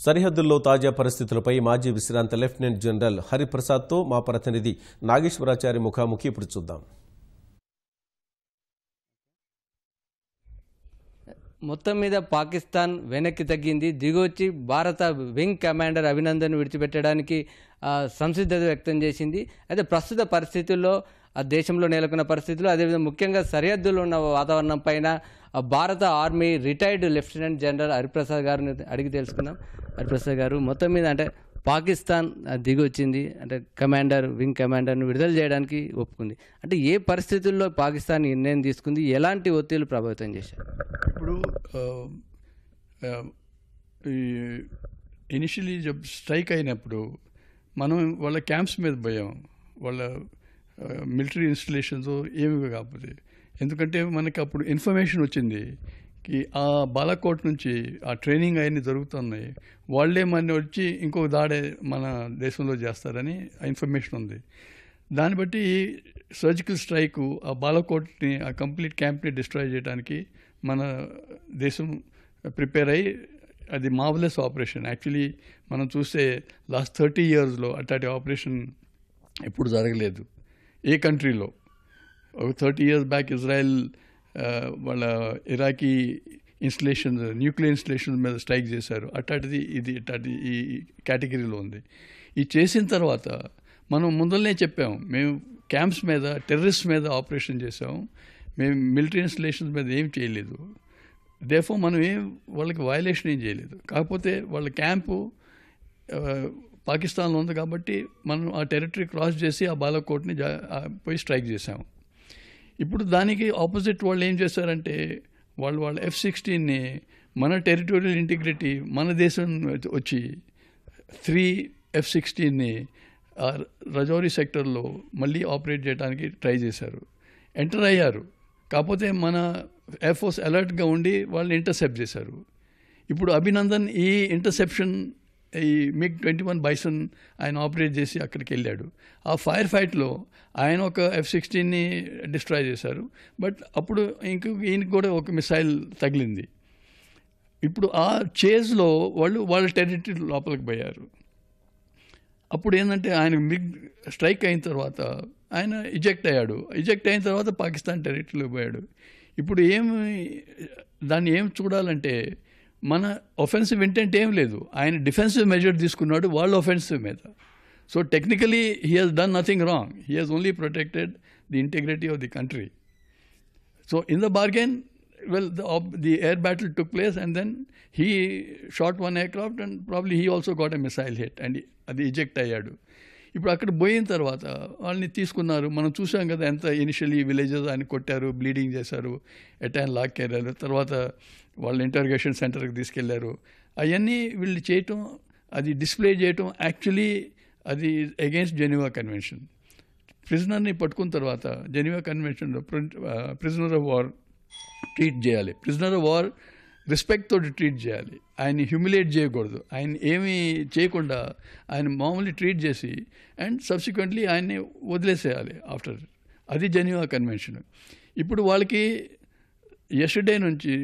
సరిహద్దుల్లో తాజా పరిస్థితులపై మాజీ విశ్రాంత లెఫ్టినెంట్ జనరల్ హరిప్రసాద్తో మా ప్రతినిధి నాగేశ్వరాచారి ముఖాముఖి ఇప్పుడు చూద్దాం. మొత్తం మీద పాకిస్తాన్ వెనక్కి తగ్గింది, దిగొచ్చి భారత వింగ్ కమాండర్ అభినందన్ విడిచిపెట్టడానికి సంసిద్ధత వ్యక్తం చేసింది. అయితే ప్రస్తుత పరిస్థితుల్లో ఆ దేశంలో నెలకొన్న పరిస్థితులు, అదేవిధంగా ముఖ్యంగా సరిహద్దులో ఉన్న వాతావరణం పైన భారత army retired lieutenant general Hariprasad గారిని అడిగి తెలుసుకుందాం. హరిప్రసాద్ గారు, మొత్తం మీద అంటే పాకిస్తాన్ దిగొచ్చింది, అంటే వింగ్ కమాండర్ను విడుదల చేయడానికి ఒప్పుకుంది. అంటే ఏ పరిస్థితుల్లో పాకిస్తాన్ నిర్ణయం తీసుకుంది, ఎలాంటి ఒత్తిళ్లు ప్రభావితం చేశారు? ఇప్పుడు ఇనిషియలీ స్ట్రైక్ అయినప్పుడు మనం వాళ్ళ క్యాంప్స్ మీద పోయాం, వాళ్ళ మిలిటరీ ఇన్స్టలేషన్స్ ఏమి కాకపోతే. ఎందుకంటే మనకి అప్పుడు ఇన్ఫర్మేషన్ వచ్చింది ఆ బాలాకోట్ నుంచి ఆ ట్రైనింగ్ అవన్నీ జరుగుతున్నాయి, వాళ్ళే మన వచ్చి ఇంకొక దాడే మన దేశంలో చేస్తారని ఇన్ఫర్మేషన్ ఉంది. దాన్ని బట్టి సర్జికల్ స్ట్రైక్ ఆ బాలాకోట్ని, ఆ కంప్లీట్ క్యాంప్ని డిస్ట్రాయ్ చేయడానికి మన దేశం ప్రిపేర్ అయ్యి, అది మార్వలెస్ ఆపరేషన్. యాక్చువల్లీ మనం చూస్తే లాస్ట్ 30 yearsలో అట్లాంటి ఆపరేషన్ ఎప్పుడు జరగలేదు ఏ కంట్రీలో. ఒక 30 years బ్యాక్ ఇజ్రాయెల్ వాళ్ళ ఇరాకీ ఇన్స్టలేషన్స్, న్యూక్లియర్ ఇన్స్టలేషన్స్ మీద స్ట్రైక్ చేశారు. అట్లాంటిది ఇది ఇట్లాంటి ఈ కేటగిరీలో ఉంది. ఇది చేసిన తర్వాత మనం ముందరనే చెప్పాము, మేము క్యాంప్స్ మీద, టెర్రరిస్ట్ మీద ఆపరేషన్ చేసాము, మేము మిలిటరీ ఇన్స్టలేషన్స్ మీద ఏం చేయలేదు. దేఫోర్ మనం వాళ్ళకి వయలేషన్ ఏం చేయలేదు. కాకపోతే వాళ్ళ క్యాంపు పాకిస్తాన్లో ఉంది కాబట్టి మనం ఆ టెరిటరీ క్రాస్ చేసి ఆ బాలాకోట్ని పోయి స్ట్రైక్ చేసాము. ఇప్పుడు దానికి ఆపోజిట్ వాళ్ళు ఏం చేశారంటే, వాళ్ళ F-16ని మన టెరిటోరియల్ ఇంటిగ్రిటీ, మన దేశం వచ్చి 3 F-16ని రజౌరీ సెక్టర్లో మళ్ళీ ఆపరేట్ చేయడానికి ట్రై చేశారు, ఎంటర్ అయ్యారు. కాకపోతే మన ఎయిర్ ఫోర్స్ అలర్ట్గా ఉండి వాళ్ళని ఇంటర్సెప్ట్ చేశారు. ఇప్పుడు అభినందన్ ఈ ఇంటర్సెప్షన్, ఈ MiG-21 బైసన్ ఆయన ఆపరేట్ చేసి అక్కడికి వెళ్ళాడు. ఆ ఫైర్ ఫైట్లో ఆయన ఒక F-16ని డిస్ట్రాయ్ చేశారు. బట్ అప్పుడు ఈయనకి కూడా ఒక మిసైల్ తగిలింది. ఇప్పుడు ఆ చేజ్లో వాళ్ళ టెరిటరీ లోపలికి పోయారు. అప్పుడు ఏంటంటే ఆయన మిగ్ స్ట్రైక్ అయిన తర్వాత ఆయన ఇజెక్ట్ అయ్యాడు. ఇజెక్ట్ అయిన తర్వాత పాకిస్తాన్ టెరిటరీలోకి పోయాడు. ఇప్పుడు దాన్ని ఏం చూడాలంటే, మన ఒఫెన్సివ్ ఇంటెంట్ ఏం లేదు, ఆయన డిఫెన్సివ్ మెజర్ తీసుకున్నాడు వాళ్ళ ఒఫెన్సివ్ మీద. So technically he has done nothing wrong, he has only protected the integrity of the country. So in the bargain, well, the air battle took place, and then he shot one aircraft and probably he also got a missile hit and అది eject అయ్యాడు. ఇప్పుడు అక్కడ పోయిన తర్వాత వాళ్ళని తీసుకున్నారు. మనం చూసాం కదా ఎంత ఇనిషియలీ విలేజెస్ ఆయన కొట్టారు, బ్లీడింగ్ చేశారు, ఎటాన్ లాక్కెళ్ళారు, తర్వాత వాళ్ళ ఇంటర్గేషన్ సెంటర్కి తీసుకెళ్లారు. అవన్నీ వీళ్ళు చేయటం, అది డిస్ప్లే చేయటం యాక్చువల్లీ అది అగెన్స్ట్ జెనీవా కన్వెన్షన్. ప్రిజనర్ని పట్టుకున్న తర్వాత జెనీవా కన్వెన్షన్లో ప్రిజనర్ ఆఫ్ వార్ ట్రీట్ చేయాలి, ప్రిజనర్ ఆఫ్ వార్ రెస్పెక్ట్ తోటి ట్రీట్ చేయాలి, ఆయన్ని హ్యూమిలేట్ చేయకూడదు. ఆయన ఏమీ చేయకుండా ఆయన మామూలు ట్రీట్ చేసి అండ్ సబ్సిక్వెంట్లీ ఆయన్ని వదిలేసేయాలి ఆఫ్టర్. అది జెనీవా కన్వెన్షన్. ఇప్పుడు వాళ్ళకి యెస్టర్డే నుంచి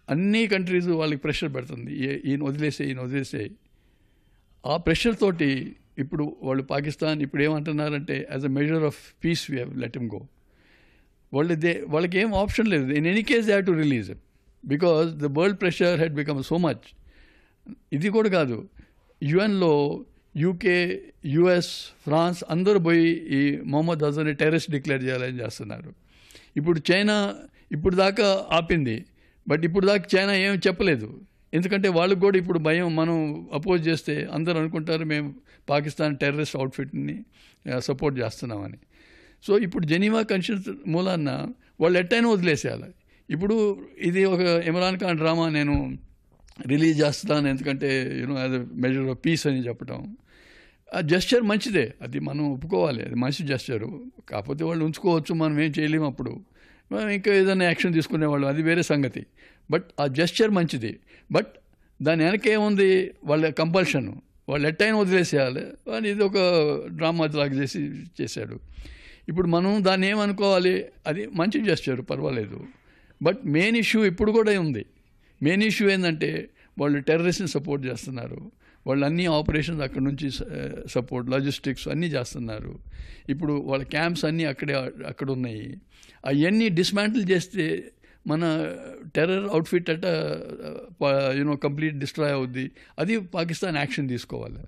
అన్ని కంట్రీస్ వాళ్ళకి ప్రెషర్ పెడుతుంది, ఈయన వదిలేసేయి. ఆ ప్రెషర్ తోటి ఇప్పుడు వాళ్ళు పాకిస్తాన్ ఇప్పుడు ఏమంటున్నారంటే, as a measure of piece we have let him go. వాళ్ళకి ఏం ఆప్షన్ లేదు. In any case they have to release him because the world pressure had become so much. ఇది కూడా కాదు, యుఎన్లో యూకే, యుఎస్, ఫ్రాన్స్ అందరూ పోయి ఈ మొహమ్మద్ అజర్ని టెర్రరిస్ట్ డిక్లేర్ చేయాలని చేస్తున్నారు. ఇప్పుడు చైనా ఇప్పుడు దాకా ఆపింది, బట్ ఇప్పుడు దాకా చైనా ఏం చెప్పలేదు. ఎందుకంటే వాళ్ళకు కూడా ఇప్పుడు భయం, మనం అపోజ్ చేస్తే అందరూ అనుకుంటారు మేము పాకిస్తాన్ టెర్రరిస్ట్ అవుట్ఫిట్ని సపోర్ట్ చేస్తున్నామని. సో ఇప్పుడు జెనీవా కన్వెన్షన్ మూలాన వాళ్ళు ఎట్టైనా వదిలేసేయాలి. ఇప్పుడు ఇది ఒక ఇమ్రాన్ ఖాన్ డ్రామా నేను రిలీజ్ చేస్తాను, ఎందుకంటే as a measure of piece అని చెప్పడం. ఆ జెస్చర్ మంచిదే, అది మనం ఒప్పుకోవాలి, అది మంచి జెస్చరు. కాకపోతే వాళ్ళు ఉంచుకోవచ్చు, మనం ఏం చేయలేము. అప్పుడు మనం ఇంకా ఏదైనా యాక్షన్ తీసుకునేవాళ్ళు, అది వేరే సంగతి. బట్ ఆ జెస్చర్ మంచిది. బట్ దాని వెనకేముంది, వాళ్ళ కంపల్షన్, వాళ్ళు ఎట్టైనా వదిలేసేయాలి అని ఇది ఒక డ్రామా లాగా చేశాడు. ఇప్పుడు మనం దాన్ని ఏమనుకోవాలి, అది మంచి జెస్చర్, పర్వాలేదు. బట్ మెయిన్ ఇష్యూ ఇప్పుడు కూడా ఉంది. మెయిన్ ఇష్యూ ఏంటంటే, వాళ్ళు టెర్రరిస్ట్ని సపోర్ట్ చేస్తున్నారు. వాళ్ళు అన్ని ఆపరేషన్స్ అక్కడ నుంచి సపోర్ట్, లాజిస్టిక్స్ అన్నీ చేస్తున్నారు. ఇప్పుడు వాళ్ళ క్యాంప్స్ అన్నీ అక్కడ ఉన్నాయి. అవన్నీ డిస్మాంటిల్ చేస్తే మన టెర్రర్ అవుట్ఫిట్ అట కంప్లీట్ డిస్ట్రాయ్ అవుద్ది. అది పాకిస్తాన్ యాక్షన్ తీసుకోవాలి.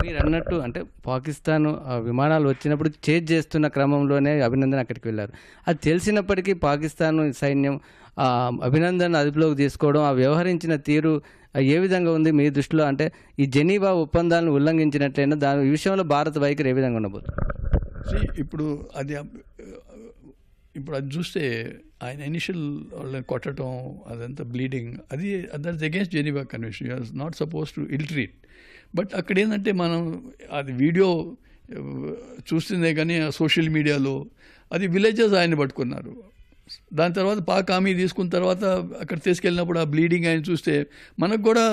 మీరు అన్నట్టు అంటే పాకిస్తాన్ విమానాలు వచ్చినప్పుడు చేజ్ చేస్తున్న క్రమంలోనే అభినందన్ అక్కడికి వెళ్ళారు. అది తెలిసినప్పటికీ పాకిస్తాన్ సైన్యం అభినందన్ అదుపులోకి తీసుకోవడం, ఆ వ్యవహరించిన తీరు ఏ విధంగా ఉంది మీ దృష్టిలో? అంటే ఈ జెనీవా ఒప్పందాలను ఉల్లంఘించినట్లయినా ఈ విషయంలో భారత వైఖరి ఏ విధంగా ఉండబోతుంది? ఇప్పుడు అది చూస్తే ఆయన ఇనిషియల్ వాళ్ళని కొట్టడం, అదంతా bleeding, that's against Geneva convention. You are not suppose to ill treat. But అక్కడ ఏంటంటే మనం అది వీడియో చూస్తుందే కానీ సోషల్ మీడియాలో అది విలేజెస్ ఆయన పట్టుకున్నారు. దాని తర్వాత పాక్ ఆర్మీ తీసుకున్న తర్వాత అక్కడ తీసుకెళ్ళినప్పుడు ఆ బ్లీడింగ్ ఆయన చూస్తే మనకు కూడా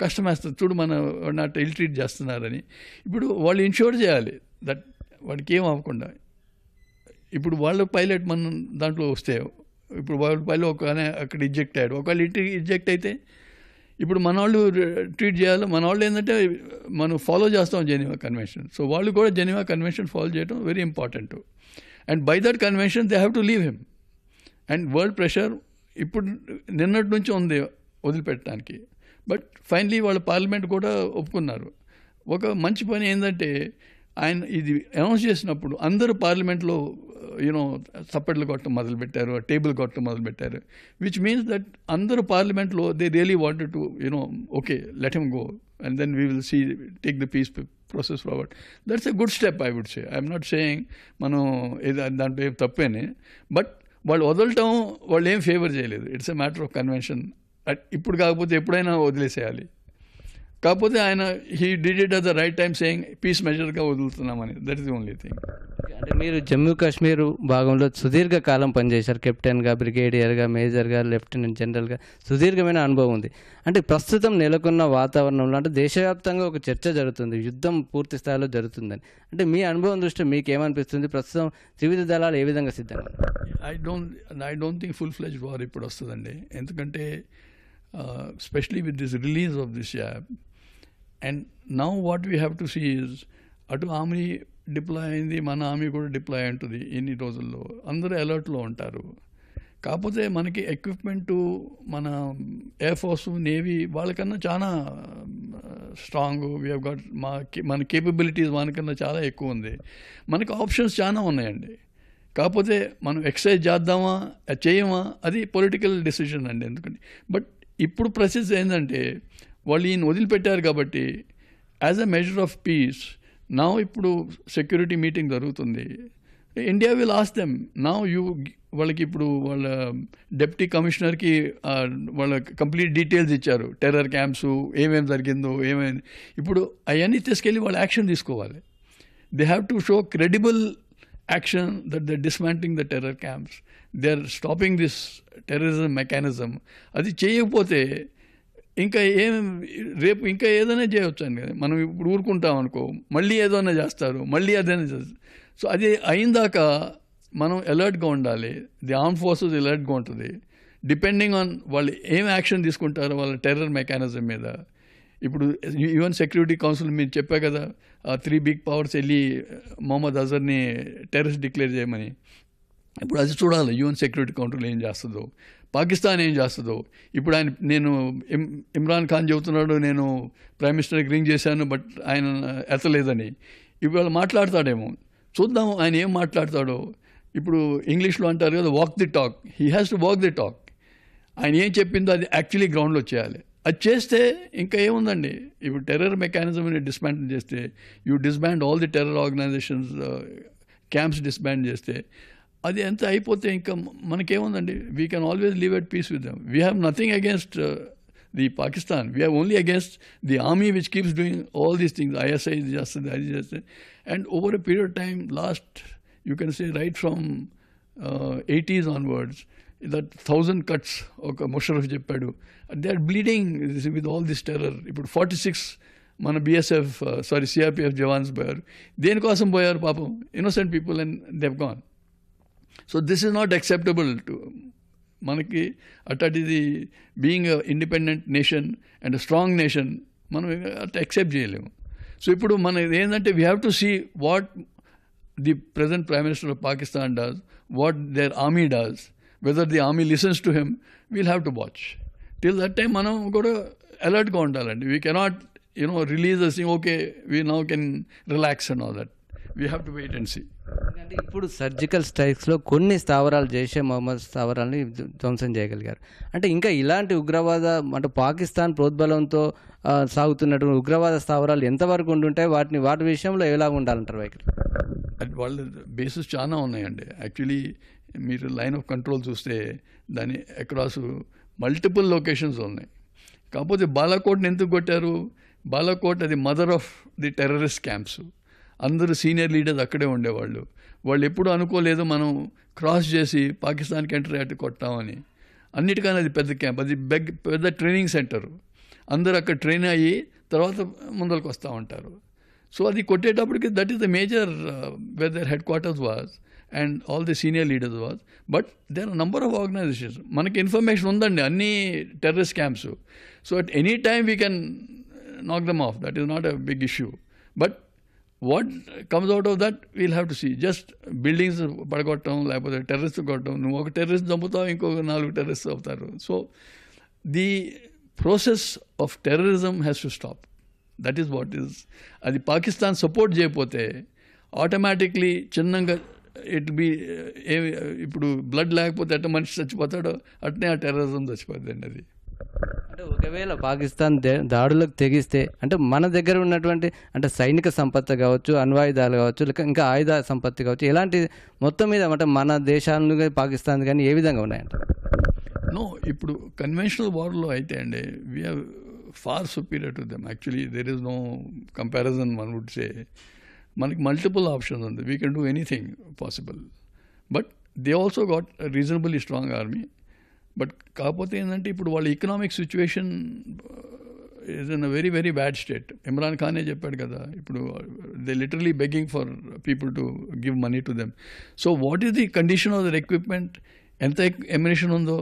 కష్టం వేస్తుంది. చూడు మన నాట్ ఇల్ ట్రీట్ చేస్తున్నారని. ఇప్పుడు వాళ్ళు ఇన్ష్యూర్ చేయాలి దట్ వాడికి ఏం అవ్వకుండా. ఇప్పుడు వాళ్ళ పైలట్ మన దాంట్లో వస్తే, ఇప్పుడు వాళ్ళ పైలట్ అక్కడ ఇజెక్ట్ అయ్యాడు, ఒకవేళ ఇజెక్ట్ అయితే ఇప్పుడు మన వాళ్ళు ట్రీట్ చేయాలి. మన వాళ్ళు ఏంటంటే మనం ఫాలో చేస్తాం జెనీవా కన్వెన్షన్. సో వాళ్ళు కూడా జెనీవా కన్వెన్షన్ ఫాలో చేయడం very important. And by that convention they have to leave him. And world pressure ఇప్పుడు నిన్నటి నుంచి ఉంది వదిలిపెట్టడానికి. బట్ ఫైనలీ వాళ్ళ పార్లమెంట్ కూడా ఒప్పుకున్నారు. ఒక మంచి పని ఏంటంటే ఆయన ఇది అనౌన్స్ చేసినప్పుడు అందరూ పార్లమెంట్లో చప్పట్లు కొట్టడం మొదలుపెట్టారు, టేబుల్ కొట్టడం మొదలుపెట్టారు. విచ్ మీన్స్ దట్ అందరూ పార్లమెంట్లో they really wanted to okay let him go and then we will see take the peace process forward. That's a good step, I would say. I'm not saying మనం దాంట్లో ఏం తప్పేనే, but వాళ్ళు వదలటం వాళ్ళు ఏం favour చేయలేదు. It's a matter of convention. ఇప్పుడు కాకపోతే ఎప్పుడైనా వదిలేసేయాలి. కాకపోతే ఆయన he did it at the right time saying peace మెజర్గా వదులుతున్నామని. That is the only thing. అంటే మీరు జమ్మూ కాశ్మీర్ భాగంలో సుదీర్ఘకాలం పనిచేశారు. కెప్టెన్గా, బ్రిగేడియర్గా, మేజర్గా, లెఫ్టినెంట్ జనరల్గా సుదీర్ఘమైన అనుభవం ఉంది. అంటే ప్రస్తుతం నెలకొన్న వాతావరణంలో అంటే దేశవ్యాప్తంగా ఒక చర్చ జరుగుతుంది, యుద్ధం పూర్తి స్థాయిలో జరుగుతుందని. అంటే మీ అనుభవం దృష్ట్యా మీకు ఏమనిపిస్తుంది? ప్రస్తుతం త్రివిధ దళాలు ఏ విధంగా సిద్ధంగా? I don't think full fledged war ఇప్పుడు వస్తుందండి. ఎందుకంటే especially with this release of this jab, and now what we have to see is అటు ఆర్మీ డిప్లాయ్ అయింది, మన ఆర్మీ కూడా డిప్లాయ్ ఉంటుంది. ఎన్ని రోజుల్లో అందరూ అలర్ట్లో ఉంటారు. కాకపోతే మనకి ఎక్విప్మెంటు మన ఎయిర్ ఫోర్స్, నేవీ వాళ్ళకన్నా చాలా స్ట్రాంగ్. వీ హ్యావ్ గాట్ మన కేపబిలిటీస్ మనకన్నా చాలా ఎక్కువ ఉంది. మనకు ఆప్షన్స్ చాలా ఉన్నాయండి. కాకపోతే మనం ఎక్సర్సైజ్ చేద్దామా చేయమా అది పొలిటికల్ డెసిషన్ అండి. ఎందుకంటే బట్ ఇప్పుడు పరిస్థితి ఏంటంటే వాళ్ళు ఈయన వదిలిపెట్టారు కాబట్టి as a measure of peace నా ఇప్పుడు సెక్యూరిటీ మీటింగ్ జరుగుతుంది. India will ask them now వాళ్ళకి ఇప్పుడు వాళ్ళ డెప్యూటీ కమిషనర్కి వాళ్ళ కంప్లీట్ డీటెయిల్స్ ఇచ్చారు. టెర్రర్ క్యాంప్స్ ఏమేమి జరిగిందో ఏమేమి. ఇప్పుడు అవన్నీ తీసుకెళ్ళి వాళ్ళు యాక్షన్ తీసుకోవాలి. They have to show credible action that they dismantling the terror camps, they are stopping this terrorism mechanism. అది చేయకపోతే ఇంకా రేపు ఇంకా ఏదైనా చేయవచ్చు అండి. మనం ఇప్పుడు ఊరుకుంటాం అనుకో, మళ్ళీ ఏదైనా చేస్తారు, మళ్ళీ అదైనా చేస్తారు. సో అది అయిందాక మనం అలర్ట్గా ఉండాలి. ది ఆర్మ్ ఫోర్సెస్ అలర్ట్గా ఉంటుంది. డిపెండింగ్ ఆన్ వాళ్ళు ఏం యాక్షన్ తీసుకుంటారో వాళ్ళ టెర్రర్ మెకానిజం మీద. ఇప్పుడు యుఎన్ సెక్యూరిటీ కౌన్సిల్ మీరు చెప్పా కదా, 3 బిగ్ పవర్స్ వెళ్ళి మొహమ్మద్ అజర్ని టెర్రరిస్ట్ డిక్లేర్ చేయమని. ఇప్పుడు అది చూడాలి యుఎన్ సెక్యూరిటీ కౌన్సిల్ ఏం చేస్తుందో, పాకిస్తాన్ ఏం చేస్తుందో. ఇప్పుడు నేను ఇమ్రాన్ ఖాన్ చెబుతున్నాడు నేను ప్రైమ్ మినిస్టర్కి రింగ్ చేశాను బట్ ఆయన ఎత్తలేదని. ఇప్పుడు మాట్లాడతాడేమో, చూద్దాం ఆయన ఏం మాట్లాడతాడో. ఇప్పుడు ఇంగ్లీష్లో అంటారు కదా walk the talk. He has to walk the talk. ఆయన ఏం చెప్పిందో అది యాక్చువల్లీ గ్రౌండ్లో చేయాలి. అది చేస్తే ఇంకా ఏముందండి, ఇప్పుడు టెర్రర్ మెకానిజంని డిస్మాంటిల్ చేస్తే, you disband all the terror organisations, camps disband చేస్తే అది ఎంత అయిపోతే ఇంకా మనకేముందండి. We can always live at peace with them. We have nothing against the Pakistan, we have only against the army which keeps doing all these things. ISI ఇది చేస్తుంది, అది చేస్తుంది. And over a period of time last you can say right from 80s onwards that 1000 cuts ఒక ముషరఫ్ చెప్పాడు. They are bleeding with all this terror. ఇప్పుడు 46 మన BSF CRPF jawans పోయారు. దేనికోసం పోయారు పాపం? Innocent people and they've gone. So this is not acceptable to మనకి అట్లాంటిది being independent nation and strong nation మనం అట్లా యాక్సెప్ట్ చేయలేము. సో ఇప్పుడు మన ఏంటంటే we have to see what the present prime minister of Pakistan does, what their army does, whether the army listens to him, we'll have to watch. Till that time మనం కూడా అలర్ట్గా ఉండాలండి. We cannot release a sing okay we now can relax and all that. We have to wait and see. ఎందుకంటే ఇప్పుడు surgical స్ట్రైక్స్లో కొన్ని స్థావరాలు జైషే మహమ్మద్ స్థావరాలని ధ్వంసం చేయగలిగారు. అంటే ఇంకా ఇలాంటి ఉగ్రవాద అంటే పాకిస్తాన్ ప్రోద్బలంతో సాగుతున్నటువంటి ఉగ్రవాద స్థావరాలు ఎంతవరకు ఉంటుంటాయి, వాటి విషయంలో ఎలా ఉండాలంటారు వైఖరి? వాళ్ళ బేసెస్ చాలా ఉన్నాయండి. యాక్చువల్లీ మీరు లైన్ ఆఫ్ కంట్రోల్ చూస్తే దాని అక్రాస్ మల్టిపుల్ లొకేషన్స్ ఉన్నాయి. కాకపోతే బాలాకోట్ని ఎందుకు కొట్టారు? బాలాకోట్ అది mother of the terrorist camps. అందరూ సీనియర్ లీడర్స్ అక్కడే ఉండేవాళ్ళు. వాళ్ళు ఎప్పుడూ అనుకోలేదు మనం క్రాస్ చేసి పాకిస్తాన్కి ఎంటర్ అయ్యి కొట్టామని. అన్నిటికన్నా అది పెద్ద క్యాంప్, అది పెద్ద ట్రైనింగ్ సెంటరు. అందరూ అక్కడ ట్రైన్ అయ్యి తర్వాత ముందరకు వస్తూ ఉంటారు. సో అది కొట్టేటప్పటికి that is the major where their headquarters was and all the senior leaders was. But there are number of organisations. మనకి ఇన్ఫర్మేషన్ ఉందండి అన్ని terrorist camps. So at any time we can knock them off. That is not a big issue. But what comes out of that, we'll have to see. Just buildings పడగొట్టడం, లేకపోతే terrorist కొట్టడం. నువ్వు ఒక terrorist చంపుతావు, ఇంకొక 4 terrorist అవుతారు. So the process of terrorism has to stop. That is what is. అది Pakistan support చేయకపోతే automatically చిన్నగా it be ఇప్పుడు బ్లడ్ లేకపోతే అట్ట మనిషి చచ్చిపోతాడో అట్నే ఆ టెర్రరిజం చచ్చిపోతుందండి. అది అంటే ఒకవేళ పాకిస్తాన్ దాడులకు తెగిస్తే అంటే మన దగ్గర ఉన్నటువంటి అంటే సైనిక సంపత్తి కావచ్చు, అణ్వాయుధాలు కావచ్చు, లేక ఇంకా ఆయుధ సంపత్తి కావచ్చు, ఎలాంటి మొత్తం మీద అంటే మన దేశాలను పాకిస్తాన్ కానీ ఏ విధంగా ఉన్నాయంట? నో, ఇప్పుడు కన్వెన్షనల్ వార్లో అయితే అండి we are far superior to them. Actually there is no comparison one would say. మనకి మల్టిపుల్ ఆప్షన్స్ ఉంది. We can do anything possible. But they also got reasonably strong army. But కాకపోతే ఏంటంటే ఇప్పుడు వాళ్ళ economic situation is in a very very bad state. Imran ఖానే చెప్పాడు కదా, ఇప్పుడు they literally begging for people to give money to them. So what is the condition of their equipment, ఎంత ammunition ఉందో,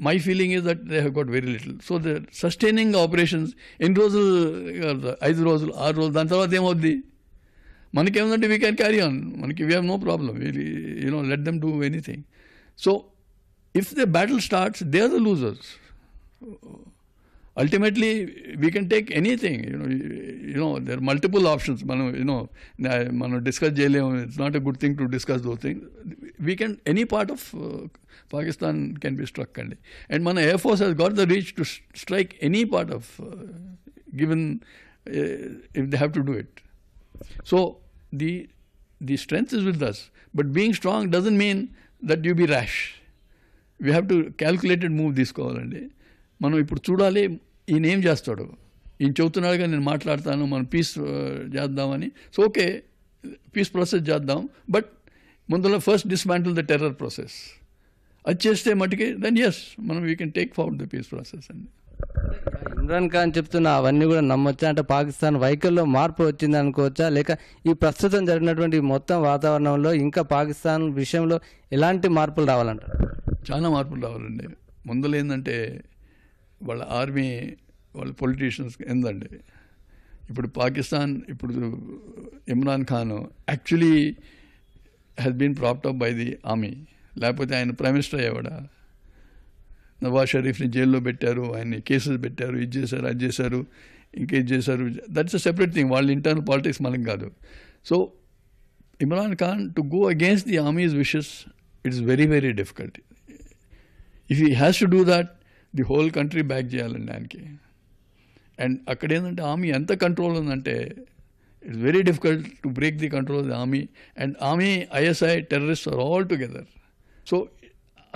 my feeling is that they have got very little. So they sustaining operations ఎన్ని రోజులు, 5 రోజులు 6 రోజులు, దాని తర్వాత ఏమవుద్ది? మనకేమంటే వీ క్యాన్ క్యారీ ఆన్, మనకి we have no problem, let them do anything. So if the battle starts, they are the losers. Ultimately, we can take anything. There are multiple options. Mano discuss jayalem. It's not a good thing to discuss those things. We can, any part of Pakistan can be struck, and Mana Air Force has got the reach to strike any part of given if they have to do it. So the strength is with us, but being strong doesn't mean that you be rash. We have to calculated move తీసుకోవాలండి. మనం ఇప్పుడు చూడాలి ఈయన ఏం చేస్తాడు. ఈయన చెబుతున్నాడుగా నేను మాట్లాడతాను, మనం పీస్ చేద్దామని. సో ఓకే, పీస్ ప్రాసెస్ చేద్దాం, బట్ ముందులో first dismantle the terror process. అది చేస్తే మటుకి దెన్ ఎస్ మనం we can take forward the piece process అండి. ఇమ్రాన్ ఖాన్ చెప్తున్న అవన్నీ కూడా నమ్మొచ్చా? అంటే పాకిస్తాన్ వైఖరిలో మార్పు వచ్చింది అనుకోవచ్చా, లేక ఈ ప్రస్తుతం జరిగినటువంటి మొత్తం వాతావరణంలో ఇంకా పాకిస్తాన్ విషయంలో ఎలాంటి మార్పులు రావాలంటారు? చాలా మార్పులు రావాలండి. ముందర ఏంటంటే వాళ్ళ ఆర్మీ, వాళ్ళ పొలిటీషియన్స్ ఏందండి, ఇప్పుడు పాకిస్తాన్, ఇప్పుడు Imran Khan actually has been propped up by the army. లేకపోతే ఆయన ప్రైమ్ మినిస్టర్ అయ్యేవాడా? నవాజ్ షరీఫ్ని జైల్లో పెట్టారు, ఆయన్ని కేసెస్ పెట్టారు, ఇది చేశారు, అది చేశారు, ఇంకేది చేశారు. That's a separate thing. వాళ్ళ ఇంటర్నల్ పాలిటిక్స్ మనకు కాదు. So Imran Khan to go against the army's wishes, it's very very difficult. If he has to do that, the whole country back చేయాలండి ఆయనకి. అండ్ అక్కడ ఏంటంటే ఆర్మీ ఎంత కంట్రోల్ ఉందంటే it's very difficult to break the control of the army. And army, ISI, terrorist are all together. So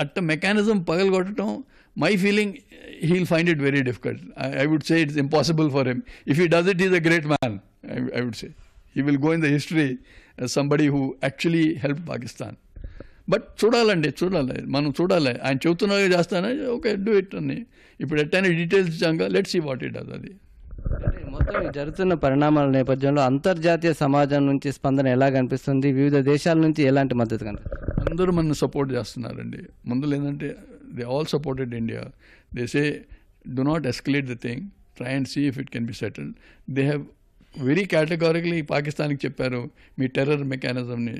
అట్ట mechanism పగలగొట్టడం, my feeling he'll find it very difficult. I would say it's impossible for him. If he does it, is a great man. I would say he will go in the history as somebody who actually helped Pakistan. But చూడాలి, మనం చూడాలి. ఆయన చెబుతున్నాగా చేస్తానే, okay do it అని. ఇప్పుడు ఎట్టైనా details ఇచ్చాక let see what it అది. మొత్తం జరుగుతున్న పరిణామాల నేపథ్యంలో అంతర్జాతీయ సమాజం నుంచి స్పందన ఎలా కనిపిస్తుంది? వివిధ దేశాల నుంచి ఎలాంటి మద్దతు కనిపిస్తుంది? అందరూ మన సపోర్ట్ చేస్తున్నారండి. ముందులో ఏంటంటే they all supported India. They say do not escalate the thing, try and see if it can be settled. They have very categorically పాకిస్తాన్కి చెప్పారు, మీ టెర్రర్ మెకానిజంని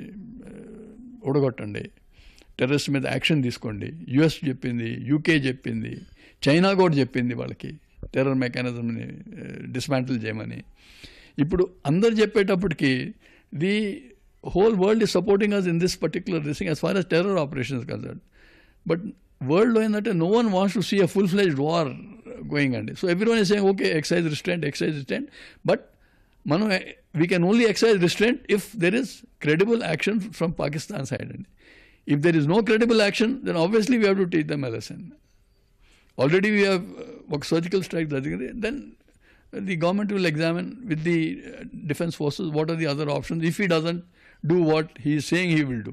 ఊడగొట్టండి, టెర్రరిస్ట్ మీద యాక్షన్ తీసుకోండి. యుఎస్ చెప్పింది, యూకే చెప్పింది, చైనా కూడా చెప్పింది వాళ్ళకి టెర్రర్ మెకానిజంని డిస్మాంటిల్ చేయమని. ఇప్పుడు అందరు చెప్పేటప్పటికి the whole world is supporting us in this particular thing as far as terror operations is concerned. But world lo endante no one wants to see a full-fledged war going on. So everyone is saying, okay, exercise restraint. But we can only exercise restraint if there is credible action from Pakistan side. If there is no credible action, then obviously we have to teach them a lesson. Already we have surgical strikes, then the government will examine with the defense forces what are the other options if he doesn't do what he is saying he will do.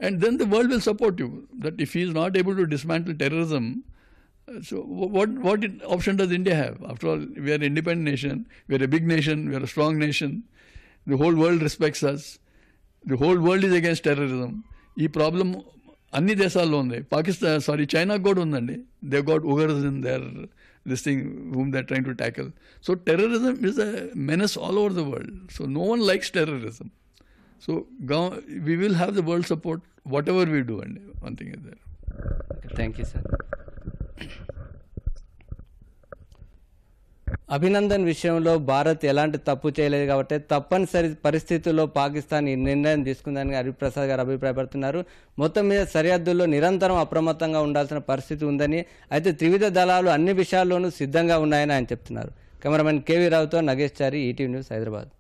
And then the world will support you, that if he is not able to dismantle terrorism, so what option does India have? After all, we are an independent nation, we are a big nation, we are a strong nation, the whole world respects us, the whole world is against terrorism. Ee problem అన్ని దేశాల్లో ఉంది. China కూడా ఉందండి. They got Uighurs in there this thing whom they are trying to tackle. So terrorism is a menace all over the world. So no one likes terrorism. So we will have the world support whatever we do, and one thing is there. Thank you, sir. Abhinandan విషయంలో భారత్ ఎలాంటి తప్పు చేయలేదు కాబట్టి తప్పనిసరి పరిస్థితుల్లో పాకిస్తాన్ ఈ నిర్ణయం తీసుకుందని హరిప్రసాద్ గారు అభిప్రాయపడుతున్నారు. మొత్తం మీద సరిహద్దుల్లో నిరంతరం అప్రమత్తంగా ఉండాల్సిన పరిస్థితి ఉందని, అయితే త్రివిధ దళాలు అన్ని విషయాల్లోనూ సిద్ధంగా ఉన్నాయని ఆయన చెప్తున్నారు. కెమెరామెన్ కేవీ రావుతో నగేష్ చారి, ఈటీవీ న్యూస్, హైదరాబాద్.